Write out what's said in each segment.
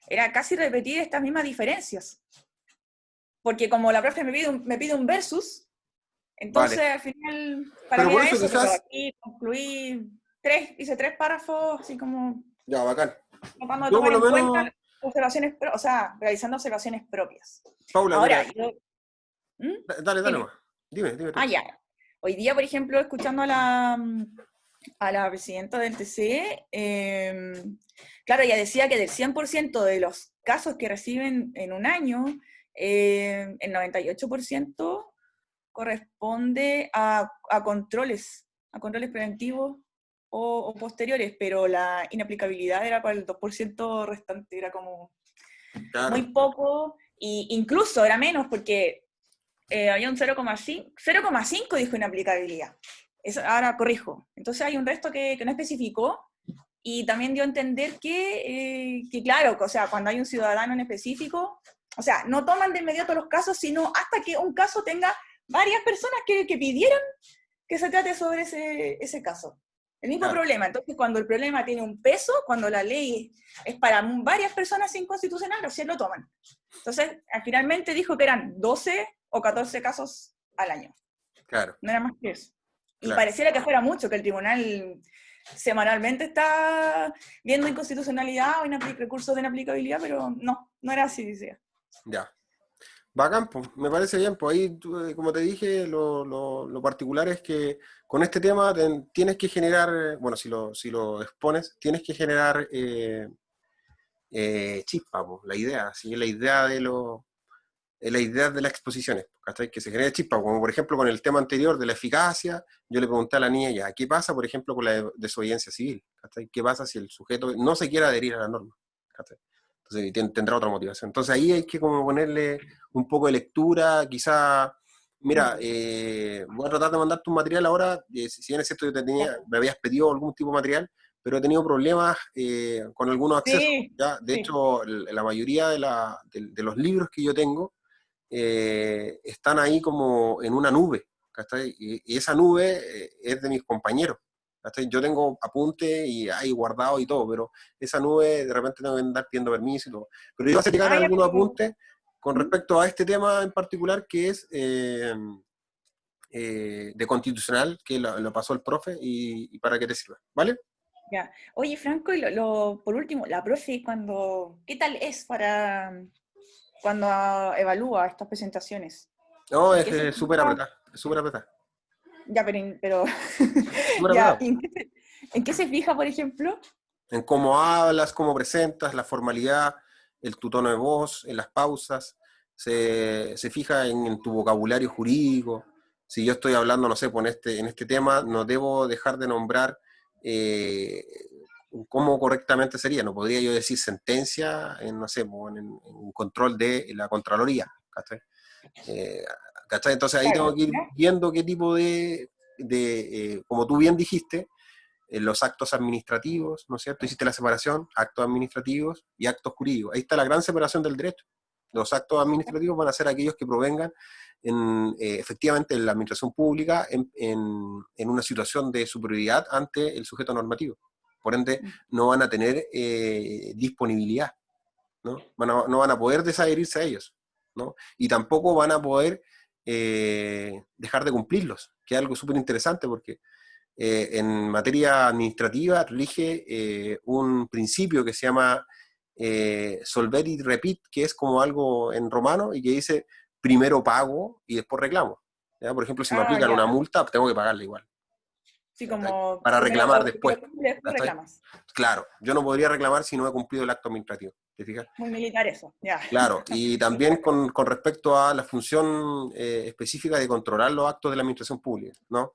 era casi repetir estas mismas diferencias. Porque como la profe me pide un versus, entonces Vale. al final, para Pero mí por era eso eso, pero quizás, aquí concluí hice 3 párrafos, así como ya, bacán. tratando de Yo por tomar lo en cuenta menos, observaciones, o sea, realizando observaciones propias. Paula, Ahora, mira, yo, ¿Mm? dale, dale Dime. más. Dime tú. Ah, ya. Hoy día, por ejemplo, escuchando a la presidenta del TC, claro, ella decía que del 100% de los casos que reciben en un año, el 98% corresponde a controles preventivos o posteriores, pero la inaplicabilidad era para el 2% restante, era como Claro, muy poco, e incluso era menos porque había un 0,5 dijo inaplicabilidad. Eso, ahora corrijo. Entonces hay un resto que no especificó y también dio a entender que, claro, o sea, cuando hay un ciudadano en específico, o sea, no toman de inmediato los casos, sino hasta que un caso tenga varias personas que pidieron que se trate sobre ese caso. El mismo claro. problema. Entonces, cuando el problema tiene un peso, cuando la ley es para varias personas inconstitucional, recién lo toman. Entonces, finalmente dijo que eran 12 o 14 casos al año. Claro, No era más que eso. Y claro. pareciera que fuera mucho, que el tribunal semanalmente está viendo inconstitucionalidad o recursos de inaplicabilidad, pero no, no era así, decía. Ya. Bacán, pues, me parece bien. Pues ahí, como te dije, lo particular es que con este tema tienes que generar, bueno, si lo expones, tienes que generar chispa, pues, la idea, ¿sí? La idea de las exposiciones, ¿cachai? Que se genere chispa, como por ejemplo con el tema anterior de la eficacia, yo le pregunté a la niña ya, ¿qué pasa, por ejemplo, con la desobediencia civil? ¿Cachai? ¿Qué pasa si el sujeto no se quiere adherir a la norma? ¿Cachai? Entonces tendrá otra motivación. Entonces ahí hay que como ponerle un poco de lectura, quizá, mira, voy a tratar de mandarte un material ahora, si bien es cierto que Ya. me habías pedido algún tipo de material, pero he tenido problemas con algunos accesos. Sí, ¿Ya? De sí. hecho, la mayoría de los libros que yo tengo están ahí como en una nube, ¿cachai? Y esa nube es de mis compañeros, ¿cachai? Yo tengo apunte y ahí guardado y todo, pero esa nube de repente tengo que andar pidiendo permiso y todo. Pero yo voy a llegar a Ah, ya, algunos pero... apuntes con ¿Mm? respecto a este tema en particular que es de constitucional, que lo pasó el profe y para qué te sirva, ¿vale? Ya. Oye, Franco, y por último, la profe, ¿qué tal es cuando evalúa estas presentaciones? No, ¿En es qué se súper fija? apretada, es súper apretada, Ya, pero súper ya, apretada. ¿en qué se fija, por ejemplo? En cómo hablas, cómo presentas, la formalidad, tu tono de voz, en las pausas, se fija en tu vocabulario jurídico. Si yo estoy hablando, no sé, pues en este tema, no debo dejar de nombrar eh, cómo correctamente sería. No podría yo decir sentencia en, no sé, pues, en control de la Contraloría. ¿Cachai? Eh, ¿Cachai? Entonces ahí tengo Claro, que ir ¿ya? viendo qué tipo como tú bien dijiste, los actos administrativos, ¿no es cierto? Hiciste la separación, actos administrativos y actos jurídicos. Ahí está la gran separación del derecho. Los actos administrativos van a ser aquellos que provengan efectivamente en la administración pública en una situación de superioridad ante el sujeto normativo. Por ende, no van a tener disponibilidad, ¿no? No van a poder desadherirse a ellos, ¿no? Y tampoco van a poder dejar de cumplirlos, que es algo súper interesante porque en materia administrativa rige un principio que se llama solver y repit, que es como algo en romano y que dice primero pago y después reclamo. ¿Ya? Por ejemplo, si me Ah, aplican una ya. multa, tengo que pagarla igual. Sí, ¿Cachai? como Para primero, reclamar primero después. cumple, después ¿Cachai? reclamas. Claro, yo no podría reclamar si no he cumplido el acto administrativo. ¿Te fijas? Muy militar eso, ya. Claro, y también con respecto a la función específica de controlar los actos de la administración pública, ¿no?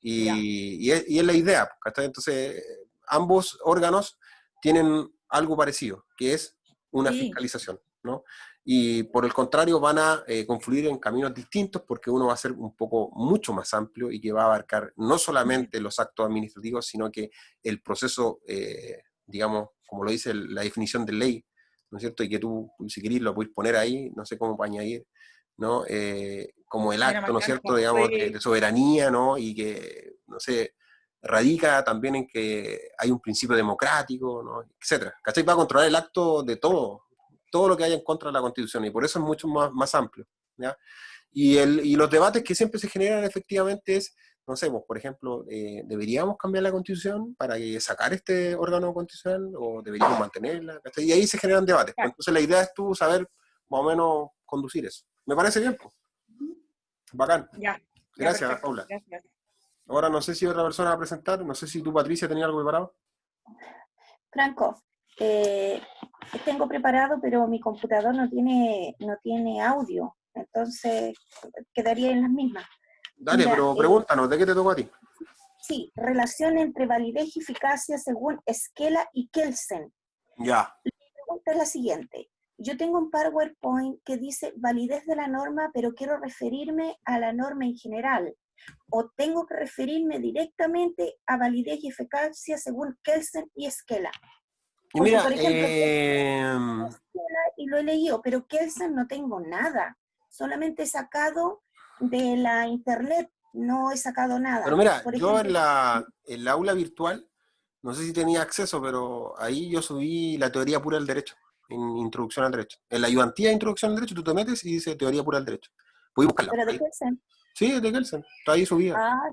Ya. Y es la idea, ¿cachai? Entonces, ambos órganos tienen algo parecido, que es una Sí. fiscalización, ¿no? Y por el contrario van a confluir en caminos distintos porque uno va a ser un poco mucho más amplio y que va a abarcar no solamente los actos administrativos, sino que el proceso, digamos, como lo dice la definición de ley, ¿no es cierto? Y que tú, si querís, lo podéis poner ahí, no sé cómo para añadir, ¿no? Como el Suena acto, más ¿no es cierto?, claro. digamos, de Sí. soberanía, ¿no? Y que, no sé, radica también en que hay un principio democrático, ¿no? Etcétera. ¿Cachai? Va a controlar el acto de todo, todo lo que haya en contra de la Constitución, y por eso es mucho más amplio, ¿ya? Y los debates que siempre se generan efectivamente es, no sé, pues, por ejemplo, ¿deberíamos cambiar la Constitución para sacar este órgano constitucional o deberíamos mantenerla? ¿Cachai? Y ahí se generan debates. Pues, entonces la idea es tú saber más o menos conducir eso. Me parece bien, pues. Bacán. Ya, ya, Gracias, perfecto. Paula. Gracias. Ahora no sé si otra persona va a presentar, no sé si tú, Patricia, tenías algo preparado. Franco, tengo preparado, pero mi computador no tiene audio, entonces quedaría en las mismas. Dale, Mira, pero pregúntanos, ¿de qué te tocó a ti? sí, relación entre validez y eficacia según Esquela y Kelsen. Ya. La pregunta es la siguiente. Yo tengo un PowerPoint que dice validez de la norma, pero quiero referirme a la norma en general. O tengo que referirme directamente a validez y eficacia según Kelsen y Esquela. Y Porque, mira, por ejemplo, y lo he leído, pero Kelsen no tengo nada. Solamente he sacado de la internet, no he sacado pero nada. mira, Por yo ejemplo, en la aula virtual, no sé si tenía acceso, pero ahí yo subí la teoría pura del derecho, en Introducción al Derecho. En la ayudantía de Introducción al Derecho, tú te metes y dice teoría pura del derecho. Puedes buscarla. pero de Ahí. Kelsen. Sí, es de Kelsen, está ahí subida. Ah,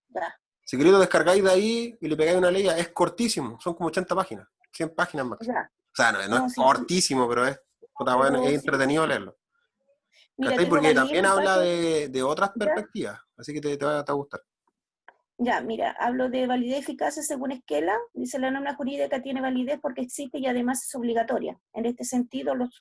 ya. Si queréis lo descargáis de ahí y le pegáis una ley, es cortísimo, son como 80 páginas, 100 páginas máximo. Ya. O sea, no es No, sí, cortísimo, pero puta, bueno, pero es sí. entretenido leerlo. Mira, ¿Cachai? tengo Porque validez también habla eficacia. de otras Ya, perspectivas, así que te va a gustar. ya, mira, hablo de validez eficacia según Esquela. Dice la norma jurídica tiene validez porque existe y además es obligatoria. En este sentido, los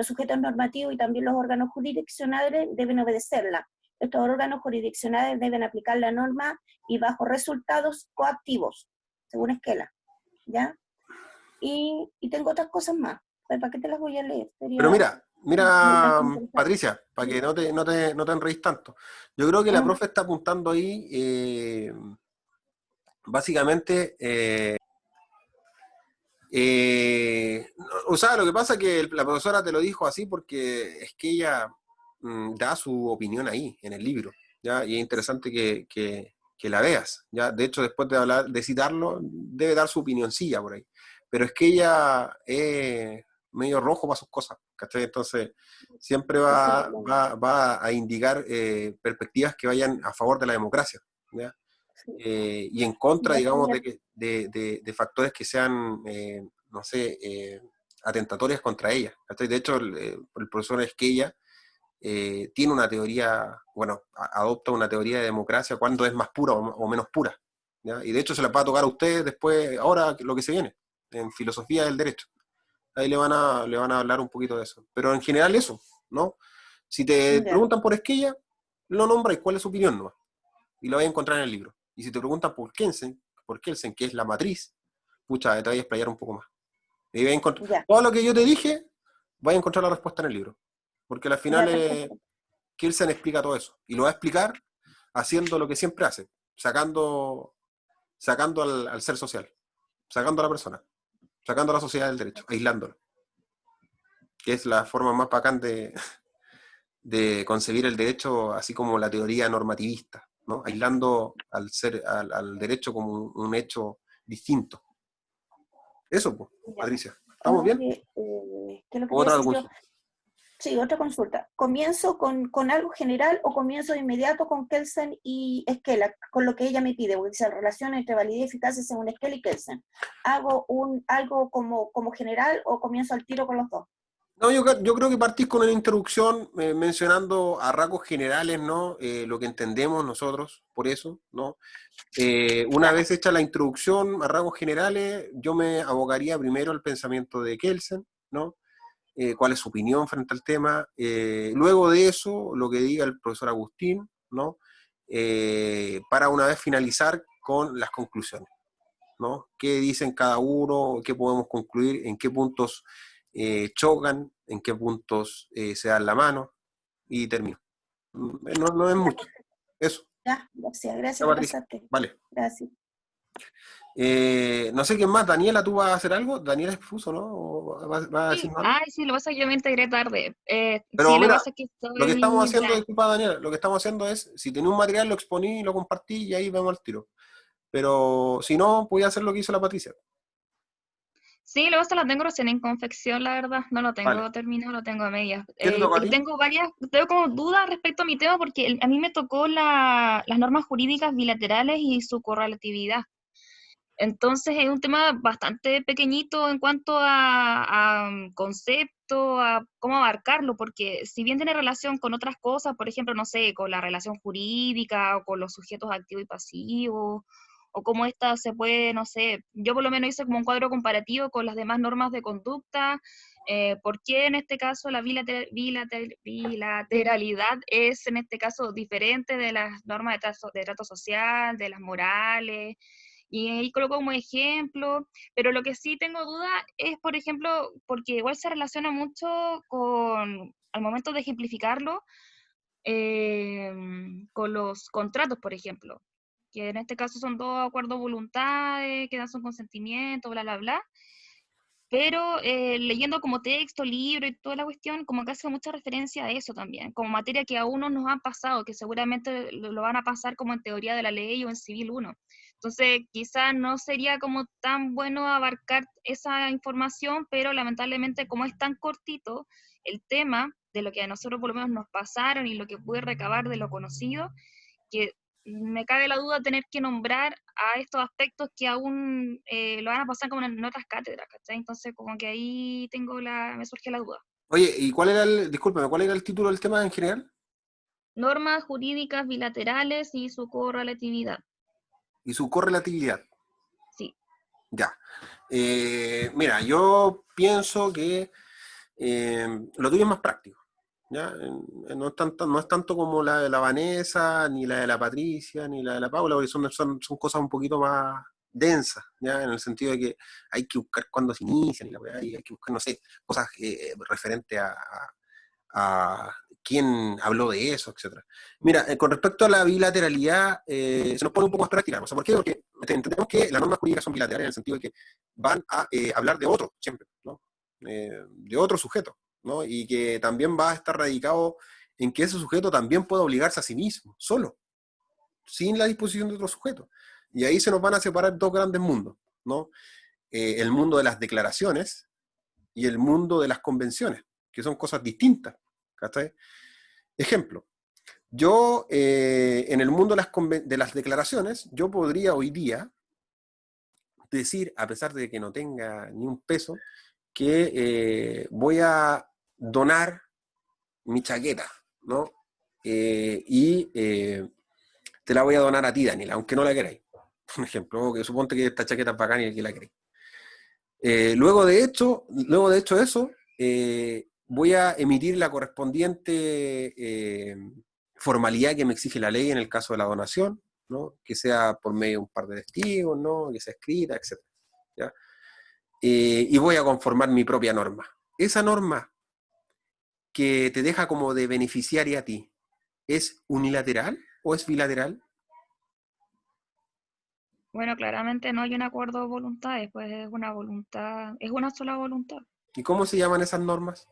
sujetos normativos y también los órganos jurisdiccionales deben obedecerla. Estos órganos jurisdiccionales deben aplicar la norma y bajo resultados coactivos, según Esquela. ¿Ya? Y tengo otras cosas más. ¿Para qué te las voy a leer? Pero Sería mira, bastante interesante. Patricia, para que no te enreís tanto. Yo creo que la profe está apuntando ahí, básicamente, o sea, lo que pasa es que la profesora te lo dijo así porque es que ella da su opinión ahí, en el libro, ¿ya? Y es interesante que la veas, ¿ya? De hecho, después de citarlo, debe dar su opinioncilla por ahí. Pero es que ella es medio rojo para sus cosas, ¿cachai? Entonces, siempre Sí, va a indicar perspectivas que vayan a favor de la democracia, ¿ya? sí. Y en contra, Mira, digamos, mira, de factores que sean, no sé, atentatorias contra ella. ¿Cachai? De hecho, el profesor Esquella tiene una teoría, bueno, adopta una teoría de democracia cuando es más pura o menos pura, ¿ya? Y de hecho se la va a tocar a ustedes después, ahora lo que se viene, en filosofía del derecho. Ahí le van a hablar un poquito de eso. Pero en general eso, ¿no? Si te ya, preguntan por Esquella, lo nombra y cuál es su opinión, ¿no? Y lo vais a encontrar en el libro. Y si te preguntan por Kelsen, que es la matriz, pucha, te voy a explayar un poco más. Y vais a encontrar, ya, todo lo que yo te dije, vais a encontrar la respuesta en el libro. Porque al final ya, perfecto. Kelsen explica todo eso. Y lo va a explicar haciendo lo que siempre hace, sacando al ser social, sacando a la persona, sacando a la sociedad del derecho, aislándolo. Que es la forma más bacán de concebir el derecho, así como la teoría normativista, ¿no? Aislando al derecho como un hecho distinto. Eso, pues, Ya. Patricia. ¿Estamos bien? Oye, ¿qué es lo que te iba a Otra decir yo? consulta. Sí, otra consulta. ¿Comienzo con algo general o comienzo de inmediato con Kelsen y Esquela, con lo que ella me pide? Porque dice relación entre validez y eficacia según Esquela y Kelsen. ¿Hago algo como general o comienzo al tiro con los dos? No, yo creo que partís con una introducción mencionando a rasgos generales, ¿no? Lo que entendemos nosotros, por eso, ¿no? Una Ya, vez hecha la introducción a rasgos generales, yo me abocaría primero al pensamiento de Kelsen, ¿no? Cuál es su opinión frente al tema. Luego de eso, lo que diga el profesor Agustín, ¿no? Para una vez finalizar con las conclusiones, ¿no? ¿Qué dicen cada uno? ¿Qué podemos concluir? ¿En qué puntos chocan? ¿En qué puntos se dan la mano? Y termino. No es ya, mucho. Eso. ya, gracias, Ya, gracias, te Patricia. pasaste. Vale. Gracias. No sé quién más. Daniela, ¿tú vas a hacer algo? Daniela Espuso, ¿no? ¿O vas a decir Sí, algo? ay, sí, lo que pasa es que yo me integré tarde. Sí, Pero lo que mira, pasa es que lo que estamos estoy haciendo, ya. disculpa Daniela, lo que estamos haciendo es, si tenés un material, lo exponí y lo compartí y ahí vemos el tiro. Pero si no, voy a hacer lo que hizo la Patricia. Sí, luego se lo tengo recién en confección, la verdad. No lo tengo Vale. terminado, lo tengo a medias. ¿Qué te tocó a ti? Tengo como dudas respecto a mi tema porque a mí me tocó las normas jurídicas bilaterales y su correlatividad. Entonces es un tema bastante pequeñito en cuanto a concepto, a cómo abarcarlo, porque si bien tiene relación con otras cosas, por ejemplo, no sé, con la relación jurídica o con los sujetos activos y pasivos, o cómo esta se puede, no sé, yo por lo menos hice como un cuadro comparativo con las demás normas de conducta, por qué en este caso la bilateralidad es en este caso diferente de las normas de trato social, de las morales, y ahí coloco como ejemplo, pero lo que sí tengo duda es, por ejemplo, porque igual se relaciona mucho con, al momento de ejemplificarlo, eh, con los contratos, por ejemplo, que en este caso son dos acuerdos voluntades, que dan su consentimiento, bla, bla, bla, pero leyendo como texto, libro y toda la cuestión, como que hace mucha referencia a eso también, como materia que a uno nos han pasado, que seguramente lo van a pasar como en teoría de la ley o en civil uno. Entonces, quizás no sería como tan bueno abarcar esa información, pero lamentablemente como es tan cortito el tema de lo que a nosotros por lo menos nos pasaron y lo que pude recabar de lo conocido, que me cabe la duda tener que nombrar a estos aspectos que aún lo van a pasar como en otras cátedras, ¿cachai? Entonces, como que ahí me surge la duda. Oye, ¿y discúlpame, cuál era el título del tema en general? Normas jurídicas bilaterales y su correlatividad. Y su correlatividad. Sí. Ya. Mira, yo pienso que lo tuyo es más práctico. ¿Ya? No es tanto como la de la Vanessa, ni la de la Patricia, ni la de la Paula, porque son cosas un poquito más densas, ¿ya? En el sentido de que hay que buscar cuándo se inician y la weá, y hay que buscar, no sé, cosas referentes a quién habló de eso, etcétera. Mira, con respecto a la bilateralidad, se nos pone un poco más práctica. O sea, ¿por qué? Porque entendemos que las normas jurídicas son bilaterales en el sentido de que van a hablar de otro, siempre, ¿no? De otro sujeto, ¿no? Y que también va a estar radicado en que ese sujeto también pueda obligarse a sí mismo, solo, sin la disposición de otro sujeto. Y ahí se nos van a separar dos grandes mundos, ¿no? El mundo de las declaraciones y el mundo de las convenciones, que son cosas distintas, ¿cachai? Ejemplo, yo en el mundo de las declaraciones, yo podría hoy día decir, a pesar de que no tenga ni un peso, que voy a donar mi chaqueta, ¿no? Te la voy a donar a ti, Daniela, aunque no la queráis. Por ejemplo, que suponte que esta chaqueta es bacán y que la queréis. Luego de hecho eso, voy a emitir la correspondiente formalidad que me exige la ley en el caso de la donación, ¿no? Que sea por medio de un par de testigos, ¿no? Que sea escrita, etc. ¿Ya? Y voy a conformar mi propia norma. Esa norma que te deja como de beneficiaria a ti, ¿es unilateral o es bilateral? Bueno, claramente no hay un acuerdo de voluntades, pues es una voluntad, es una sola voluntad, ¿Y cómo se llaman esas normas?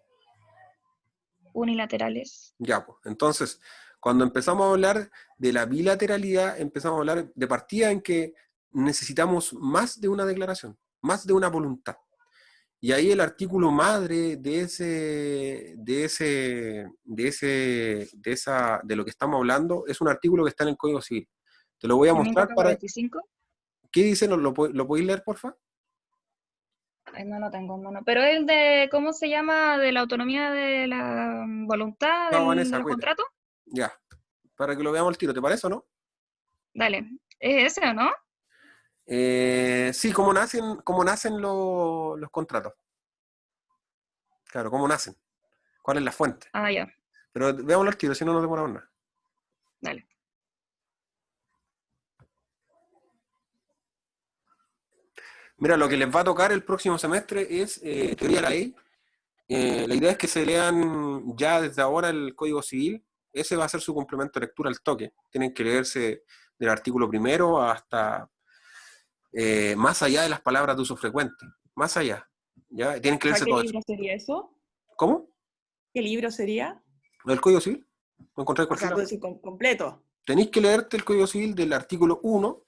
unilaterales. Ya, pues. Entonces, cuando empezamos a hablar de la bilateralidad, empezamos a hablar de partida en que necesitamos más de una declaración, más de una voluntad. Y ahí el artículo madre de lo que estamos hablando es un artículo que está en el Código Civil. Te lo voy a mostrar para... 545. ¿Qué dice? ¿Lo podéis leer, porfa? Ay, no lo tengo en mano. Pero el de, ¿cómo se llama? De la autonomía de la voluntad No, de Vanessa, los cuídate. contratos. Ya, para que lo veamos al tiro, ¿te parece o no? Dale. ¿Es ese o no? Sí, cómo nacen los contratos. Claro, cómo nacen. ¿Cuál es la fuente? Ah, ya. Pero veámoslo al tiro, si no nos demoramos nada. Dale. Mira, lo que les va a tocar el próximo semestre es teoría de la ley. La idea es que se lean ya desde ahora el Código Civil. Ese va a ser su complemento de lectura al toque. Tienen que leerse del artículo primero hasta más allá de las palabras de uso frecuente. Más allá. ¿Ya? Tienen que ¿A leerse qué todo eso. libro sería eso? ¿Cómo? ¿Qué libro sería? ¿Lo del Código Civil? ¿Lo encontré O sea, cualquiera? puede ser completo. Tenéis que leerte el Código Civil del artículo 1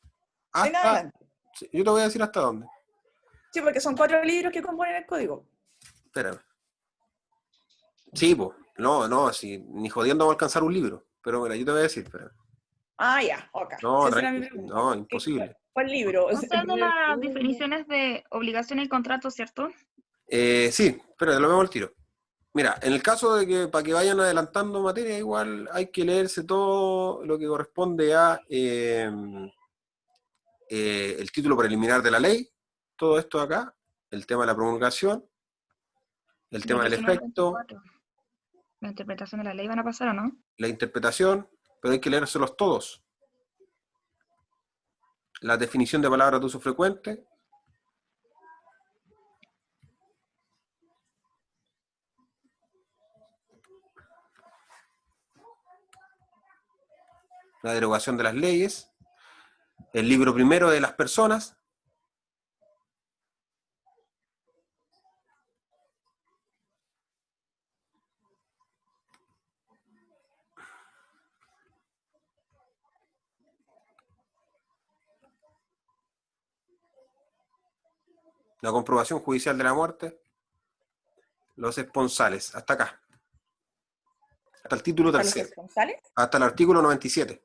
En hasta... adelante. Yo te voy a decir hasta dónde. Sí, porque son 4 libros que componen el código. Espérame. Sí, pues. No, si, ni jodiendo vamos a alcanzar un libro. Pero mira, yo te voy a decir, espérame. Ah, ya, ok. No, Esa era mi tranqui, pregunta. no, imposible. ¿Cuál libro? O O sea, sea, de las definiciones de obligación y contrato, ¿cierto? Sí, espérate, lo vemos al tiro. Mira, en el caso de que para que vayan adelantando materia, igual hay que leerse todo lo que corresponde a el título preliminar de la ley, todo esto de acá, el tema de la promulgación, el tema del 19 al efecto, 24. La interpretación de la ley van a pasar, ¿o no? la interpretación, pero hay que leérselos todos. La definición de palabras de uso frecuente, la derogación de las leyes, el libro primero de las personas, la comprobación judicial de la muerte, los esponsales, hasta acá. Hasta el título ¿Para los tercero, responsales? hasta el artículo 97.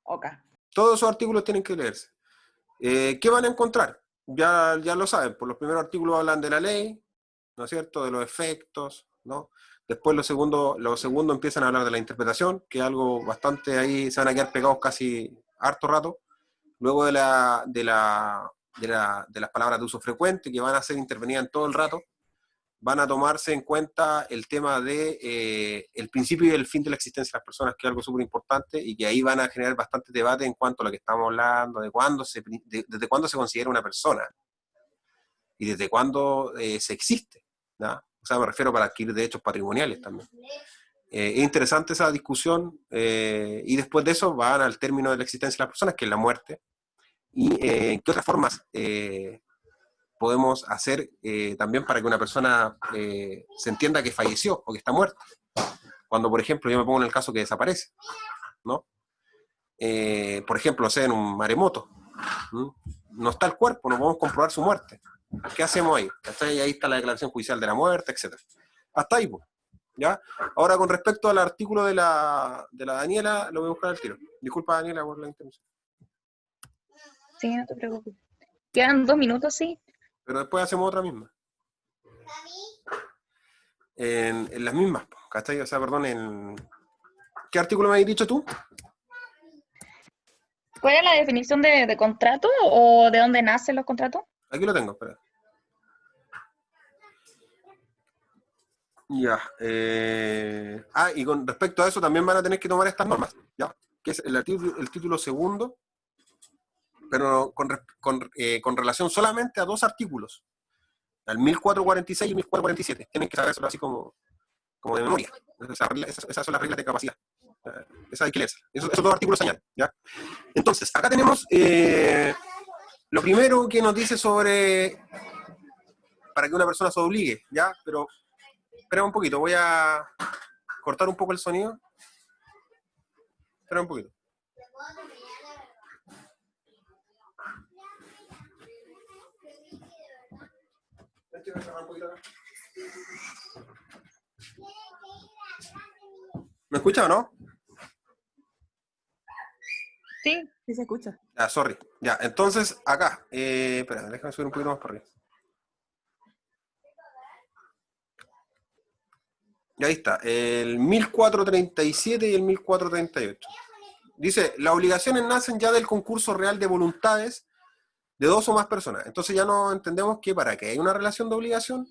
Ok. Todos esos artículos tienen que leerse. ¿Qué van a encontrar? Ya lo saben, por los primeros artículos hablan de la ley, ¿no es cierto?, de los efectos, ¿no? Después los segundos empiezan a hablar de la interpretación, que es algo bastante ahí, se van a quedar pegados casi harto rato. Luego de las palabras de uso frecuente, que van a ser intervenidas en todo el rato, van a tomarse en cuenta el tema de el principio y el fin de la existencia de las personas, que es algo súper importante, y que ahí van a generar bastante debate en cuanto a lo que estamos hablando, desde cuándo se considera una persona, y desde cuándo se existe, ¿no? O sea, me refiero para adquirir derechos patrimoniales también. Es interesante esa discusión, y después de eso van al término de la existencia de las personas, que es la muerte, y qué otras formas podemos hacer también para que una persona se entienda que falleció o que está muerta. Cuando, por ejemplo, yo me pongo en el caso que desaparece, ¿no? Por ejemplo, sea en un maremoto, ¿no? No está el cuerpo, no podemos comprobar su muerte. ¿Qué hacemos ahí? Ahí está la declaración judicial de la muerte, etc. Hasta ahí, pues. ¿Ya? Ahora, con respecto al artículo de la Daniela, lo voy a buscar al tiro. Disculpa, Daniela, por la interrupción. Sí, no te preocupes. Quedan 2 minutos, sí. Pero después hacemos otra misma. En las mismas, ¿cachai? O sea, perdón, ¿qué artículo me habéis dicho tú? ¿Cuál es la definición de contrato o de dónde nacen los contratos? Aquí lo tengo, espera. Ya. Y con respecto a eso también van a tener que tomar estas normas, ¿ya? Que es el título segundo, pero con relación solamente a 2 artículos, al 1446 y 1447. Tienen que saberlo así como de memoria. Esas son las reglas de capacidad. Esas hay que leerse. Esos 2 artículos se añaden, ¿ya? Entonces, acá tenemos lo primero que nos dice sobre para que una persona se obligue, ¿ya? Pero espera un poquito, voy a cortar un poco el sonido. Espera un poquito. ¿Me escucha o no? Sí. Sí se escucha. Sorry. Ya, entonces acá. Espera, déjame subir un poquito más para arriba. Y ahí está, el 1437 y el 1438. Dice, las obligaciones nacen ya del concurso real de voluntades de 2 o más personas. Entonces ya no entendemos que para que haya una relación de obligación,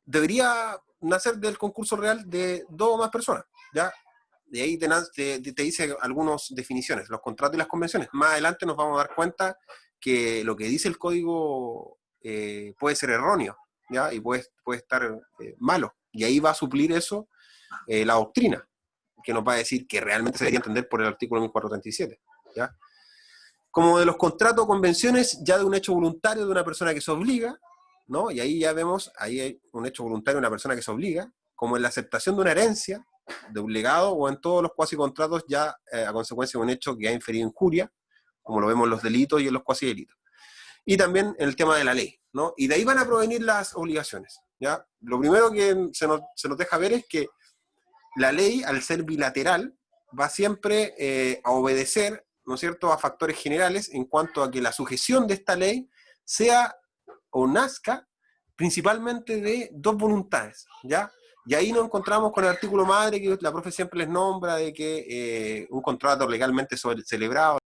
debería nacer del concurso real de 2 o más personas, ¿ya? De ahí te dice algunas definiciones, los contratos y las convenciones. Más adelante nos vamos a dar cuenta que lo que dice el código puede ser erróneo, ¿ya? Y puede estar malo. Y ahí va a suplir eso la doctrina, que nos va a decir que realmente se debería entender por el artículo 1437, ¿ya? Como de los contratos o convenciones, ya de un hecho voluntario de una persona que se obliga, ¿no? Y ahí ya vemos, ahí hay un hecho voluntario de una persona que se obliga, como en la aceptación de una herencia, de un legado, o en todos los cuasi contratos ya a consecuencia de un hecho que ha inferido injuria, como lo vemos en los delitos y en los cuasi delitos. y también el tema de la ley, ¿no? Y de ahí van a provenir las obligaciones, ¿ya? Lo primero que se nos deja ver es que la ley, al ser bilateral, va siempre a obedecer, ¿no es cierto?, a factores generales en cuanto a que la sujeción de esta ley sea o nazca principalmente de dos voluntades, ¿ya? Y ahí nos encontramos con el artículo madre que la profe siempre les nombra, de que un contrato legalmente celebrado